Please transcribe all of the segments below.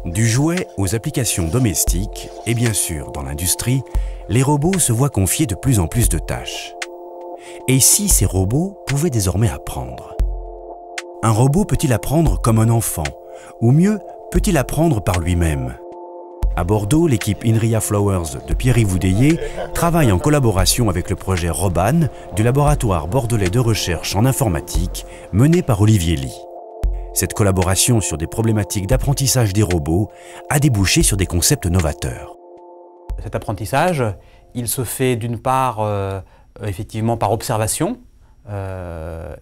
Du jouet aux applications domestiques et bien sûr dans l'industrie, les robots se voient confier de plus en plus de tâches. Et si ces robots pouvaient désormais apprendre? Un robot peut-il apprendre comme un enfant? Ou mieux, peut-il apprendre par lui-même? À Bordeaux, l'équipe Inria Flowers de Pierre-Yves Oudéier travaille en collaboration avec le projet Roban du laboratoire bordelais de recherche en informatique mené par Olivier Ly. Cette collaboration sur des problématiques d'apprentissage des robots a débouché sur des concepts novateurs. Cet apprentissage, il se fait d'une part effectivement par observation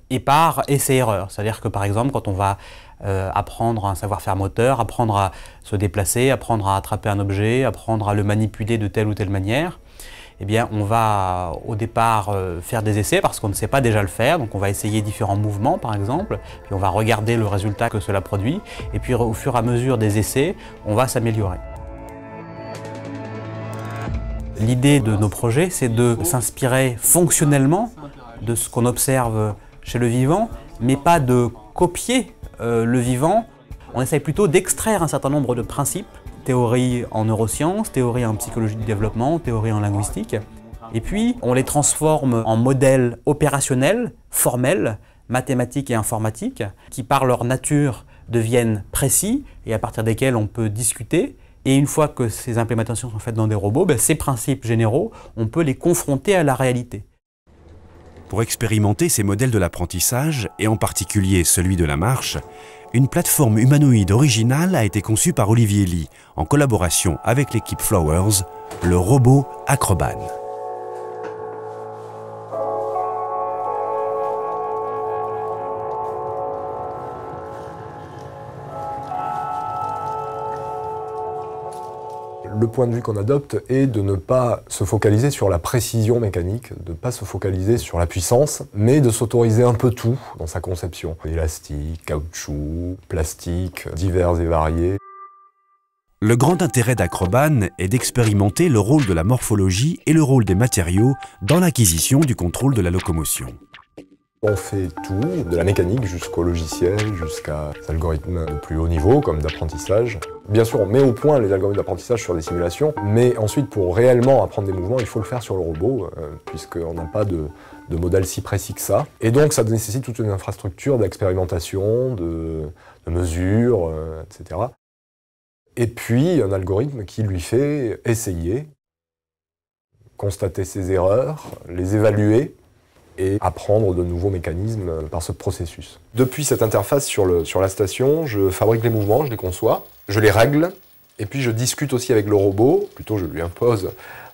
et par essai-erreur. C'est-à-dire que par exemple, quand on va apprendre un savoir-faire moteur, apprendre à se déplacer, apprendre à attraper un objet, apprendre à le manipuler de telle ou telle manière, eh bien, on va au départ faire des essais parce qu'on ne sait pas déjà le faire. Donc on va essayer différents mouvements par exemple, puis on va regarder le résultat que cela produit. Et puis au fur et à mesure des essais, on va s'améliorer. L'idée de nos projets, c'est de s'inspirer fonctionnellement de ce qu'on observe chez le vivant, mais pas de copier le vivant. On essaye plutôt d'extraire un certain nombre de principes, théorie en neurosciences, théorie en psychologie du développement, théorie en linguistique, et puis on les transforme en modèles opérationnels, formels, mathématiques et informatiques, qui par leur nature deviennent précis et à partir desquels on peut discuter. Et une fois que ces implémentations sont faites dans des robots, ces principes généraux, on peut les confronter à la réalité. Pour expérimenter ces modèles de l'apprentissage, et en particulier celui de la marche, une plateforme humanoïde originale a été conçue par Olivier Ly, en collaboration avec l'équipe Flowers, le robot Acroban. Le point de vue qu'on adopte est de ne pas se focaliser sur la précision mécanique, de ne pas se focaliser sur la puissance, mais de s'autoriser un peu tout dans sa conception. Élastique, caoutchouc, plastique, divers et variés. Le grand intérêt d'Acroban est d'expérimenter le rôle de la morphologie et le rôle des matériaux dans l'acquisition du contrôle de la locomotion. On fait tout, de la mécanique jusqu'au logiciel, jusqu'à des algorithmes de plus haut niveau, comme d'apprentissage. Bien sûr, on met au point les algorithmes d'apprentissage sur des simulations, mais ensuite, pour réellement apprendre des mouvements, il faut le faire sur le robot, puisqu'on n'a pas de modèle si précis que ça. Et donc, ça nécessite toute une infrastructure d'expérimentation, de mesures, etc. Et puis, un algorithme qui lui fait essayer, constater ses erreurs, les évaluer, et apprendre de nouveaux mécanismes par ce processus. Depuis cette interface sur la station, je fabrique les mouvements, je les conçois, je les règle, et puis je discute aussi avec le robot, plutôt je lui impose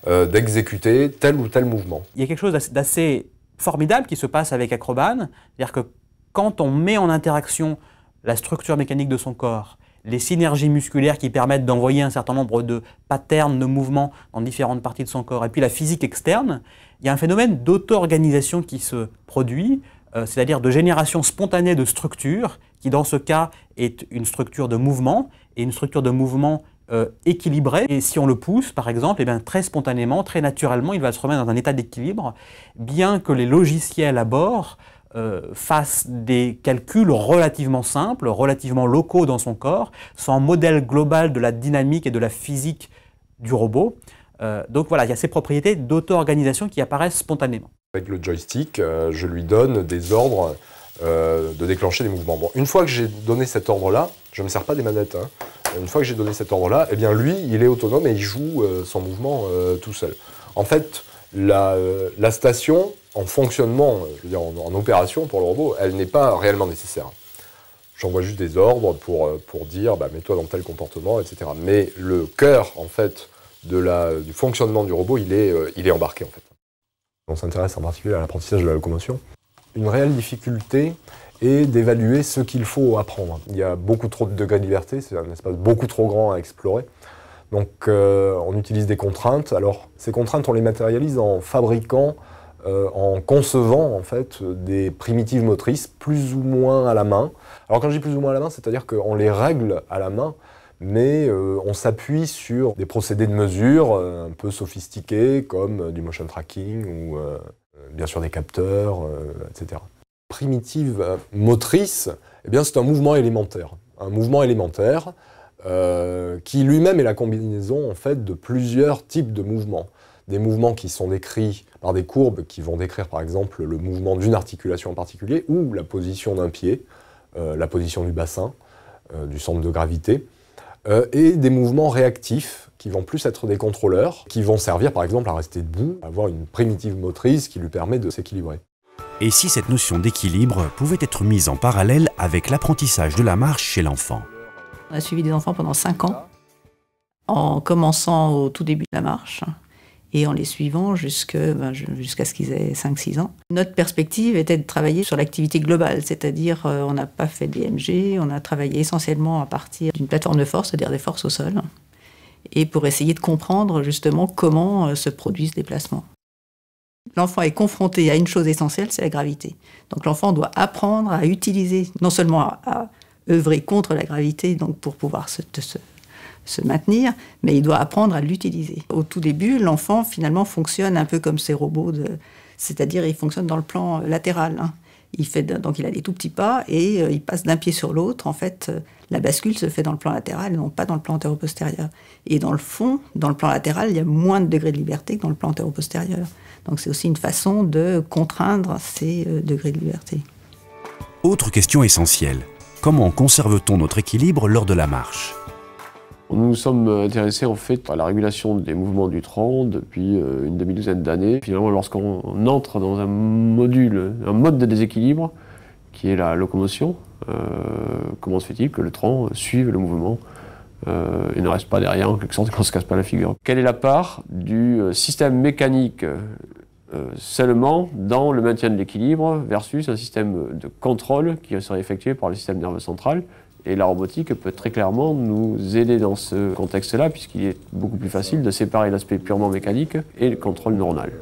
d'exécuter tel ou tel mouvement. Il y a quelque chose d'assez formidable qui se passe avec Acroban, c'est-à-dire que quand on met en interaction la structure mécanique de son corps, les synergies musculaires qui permettent d'envoyer un certain nombre de patterns de mouvements dans différentes parties de son corps, et puis la physique externe, il y a un phénomène d'auto-organisation qui se produit, c'est-à-dire de génération spontanée de structures, qui dans ce cas est une structure de mouvement, et une structure de mouvement équilibrée. Et si on le pousse, par exemple, eh bien, très spontanément, très naturellement, il va se remettre dans un état d'équilibre, bien que les logiciels à bord fasse des calculs relativement simples, relativement locaux dans son corps, sans modèle global de la dynamique et de la physique du robot. Donc voilà, il y a ces propriétés d'auto-organisation qui apparaissent spontanément. Avec le joystick, je lui donne des ordres de déclencher des mouvements. Bon, une fois que j'ai donné cet ordre-là, je ne me sers pas des manettes, hein. Une fois que j'ai donné cet ordre-là, eh bien lui, il est autonome et il joue son mouvement tout seul. En fait, la station, en fonctionnement, je veux dire en opération pour le robot, elle n'est pas réellement nécessaire. J'envoie juste des ordres pour dire mets-toi dans tel comportement, etc. Mais le cœur, en fait, du fonctionnement du robot, il est embarqué, en fait. On s'intéresse en particulier à l'apprentissage de la locomotion. Une réelle difficulté est d'évaluer ce qu'il faut apprendre. Il y a beaucoup trop de degrés de liberté, c'est un espace beaucoup trop grand à explorer. Donc on utilise des contraintes. Alors ces contraintes, on les matérialise en fabriquant, en concevant en fait des primitives motrices plus ou moins à la main. Alors quand je dis plus ou moins à la main, c'est-à-dire qu'on les règle à la main, mais on s'appuie sur des procédés de mesure un peu sophistiqués comme du motion tracking ou bien sûr des capteurs, etc. Primitive motrice, eh bien c'est un mouvement élémentaire. Un mouvement élémentaire qui lui-même est la combinaison en fait, de plusieurs types de mouvements. Des mouvements qui sont décrits par des courbes qui vont décrire par exemple le mouvement d'une articulation en particulier ou la position d'un pied, la position du bassin, du centre de gravité, et des mouvements réactifs qui vont plus être des contrôleurs, qui vont servir par exemple à rester debout, à avoir une primitive motrice qui lui permet de s'équilibrer. Et si cette notion d'équilibre pouvait être mise en parallèle avec l'apprentissage de la marche chez l'enfant? On a suivi des enfants pendant 5 ans, en commençant au tout début de la marche et en les suivant jusqu'à ce qu'ils aient 5-6 ans. Notre perspective était de travailler sur l'activité globale, c'est-à-dire on n'a pas fait de DMG, on a travaillé essentiellement à partir d'une plateforme de force, c'est-à-dire des forces au sol, et pour essayer de comprendre justement comment se produit ce déplacement. L'enfant est confronté à une chose essentielle, c'est la gravité. Donc l'enfant doit apprendre à utiliser, non seulement à œuvrer contre la gravité donc pour pouvoir se maintenir, mais il doit apprendre à l'utiliser. Au tout début, l'enfant finalement fonctionne un peu comme ces robots, c'est-à-dire il fonctionne dans le plan latéral. Donc il a des tout petits pas et il passe d'un pied sur l'autre. En fait, la bascule se fait dans le plan latéral et non pas dans le plan antéro-postérieur. Et dans le fond, dans le plan latéral, il y a moins de degrés de liberté que dans le plan antéro-postérieur. Donc c'est aussi une façon de contraindre ces degrés de liberté. Autre question essentielle. Comment conserve-t-on notre équilibre lors de la marche? Nous nous sommes intéressés en fait à la régulation des mouvements du tronc depuis une demi-douzaine d'années. Finalement, lorsqu'on entre dans un mode de déséquilibre, qui est la locomotion, comment se fait-il que le tronc suive le mouvement et ne reste pas derrière en quelque sorte qu'on ne se casse pas la figure? Quelle est la part du système mécanique seulement dans le maintien de l'équilibre versus un système de contrôle qui serait effectué par le système nerveux central? Et la robotique peut très clairement nous aider dans ce contexte-là, puisqu'il est beaucoup plus facile de séparer l'aspect purement mécanique et le contrôle neuronal.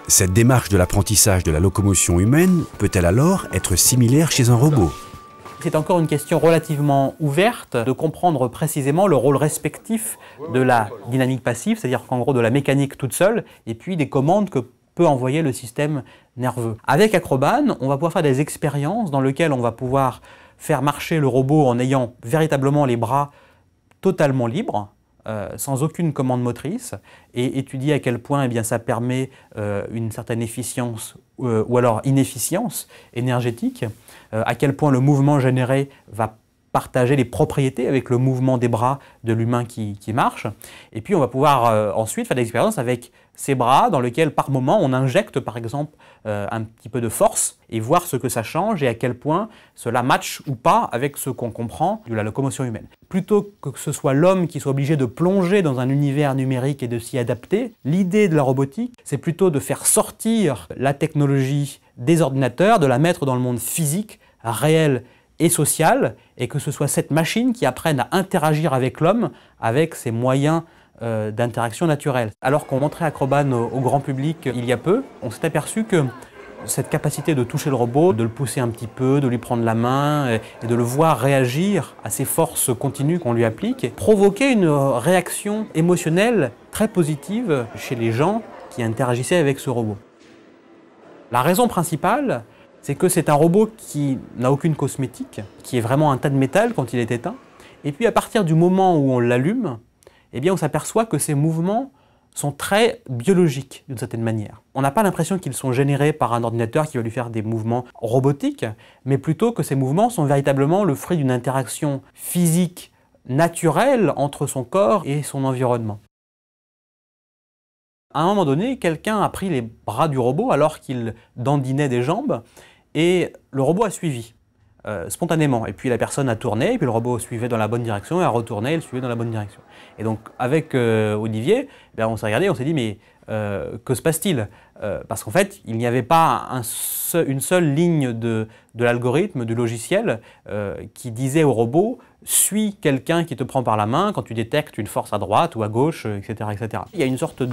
Cette démarche de l'apprentissage de la locomotion humaine peut-elle alors être similaire chez un robot? C'est encore une question relativement ouverte de comprendre précisément le rôle respectif de la dynamique passive, c'est-à-dire qu'en gros de la mécanique toute seule, et puis des commandes que peut envoyer le système nerveux. Avec Acroban, on va pouvoir faire des expériences dans lesquelles on va pouvoir faire marcher le robot en ayant véritablement les bras totalement libres, sans aucune commande motrice, et étudier à quel point ça permet une certaine efficience ou alors inefficience énergétique, à quel point le mouvement généré va partager les propriétés avec le mouvement des bras de l'humain qui marche. Et puis on va pouvoir ensuite faire des expériences avec ces bras dans lesquels par moment on injecte par exemple un petit peu de force et voir ce que ça change et à quel point cela matche ou pas avec ce qu'on comprend de la locomotion humaine. Plutôt que ce soit l'homme qui soit obligé de plonger dans un univers numérique et de s'y adapter, l'idée de la robotique, c'est plutôt de faire sortir la technologie des ordinateurs, de la mettre dans le monde physique, réel et social, et que ce soit cette machine qui apprenne à interagir avec l'homme, avec ses moyens d'interaction naturelle. Alors qu'on montrait Acroban au grand public il y a peu, on s'est aperçu que cette capacité de toucher le robot, de le pousser un petit peu, de lui prendre la main et de le voir réagir à ces forces continues qu'on lui applique, provoquait une réaction émotionnelle très positive chez les gens qui interagissaient avec ce robot. La raison principale, c'est que c'est un robot qui n'a aucune cosmétique, qui est vraiment un tas de métal quand il est éteint. Et puis à partir du moment où on l'allume, on s'aperçoit que ces mouvements sont très biologiques d'une certaine manière. On n'a pas l'impression qu'ils sont générés par un ordinateur qui va lui faire des mouvements robotiques, mais plutôt que ces mouvements sont véritablement le fruit d'une interaction physique naturelle entre son corps et son environnement. À un moment donné, quelqu'un a pris les bras du robot alors qu'il dandinait des jambes et le robot a suivi spontanément. Et puis la personne a tourné, et puis le robot suivait dans la bonne direction, et a retourné, il suivait dans la bonne direction. Et donc avec Olivier, on s'est regardé, on s'est dit mais que se passe-t-il? Parce qu'en fait, il n'y avait pas une seule ligne de l'algorithme, du logiciel, qui disait au robot « suis quelqu'un qui te prend par la main quand tu détectes une force à droite ou à gauche, etc. etc. » Il y a une sorte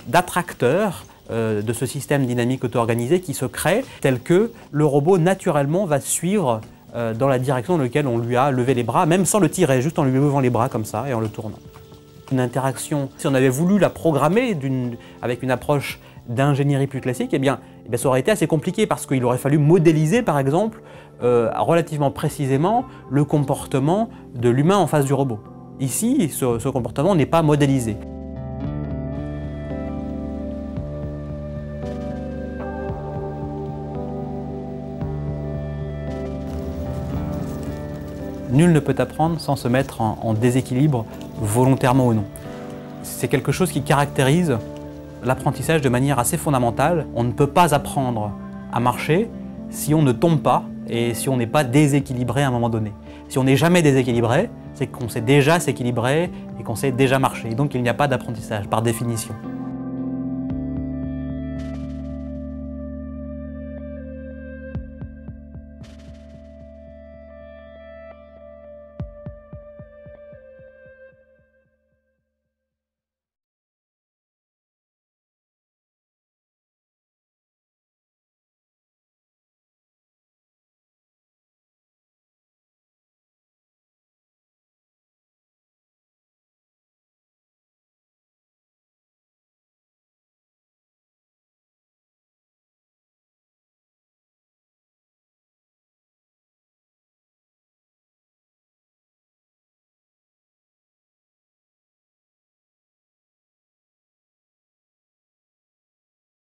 d'attracteur de ce système dynamique auto-organisé qui se crée, tel que le robot naturellement va suivre dans la direction dans laquelle on lui a levé les bras, même sans le tirer, juste en lui levant les bras comme ça et en le tournant. Une interaction, si on avait voulu la programmer avec une approche d'ingénierie plus classique, ça aurait été assez compliqué parce qu'il aurait fallu modéliser, par exemple, relativement précisément le comportement de l'humain en face du robot. Ici, ce comportement n'est pas modélisé. Nul ne peut apprendre sans se mettre en déséquilibre, volontairement ou non. C'est quelque chose qui caractérise l'apprentissage de manière assez fondamentale. On ne peut pas apprendre à marcher si on ne tombe pas et si on n'est pas déséquilibré à un moment donné. Si on n'est jamais déséquilibré, c'est qu'on sait déjà s'équilibrer et qu'on sait déjà marcher. Et donc il n'y a pas d'apprentissage, par définition.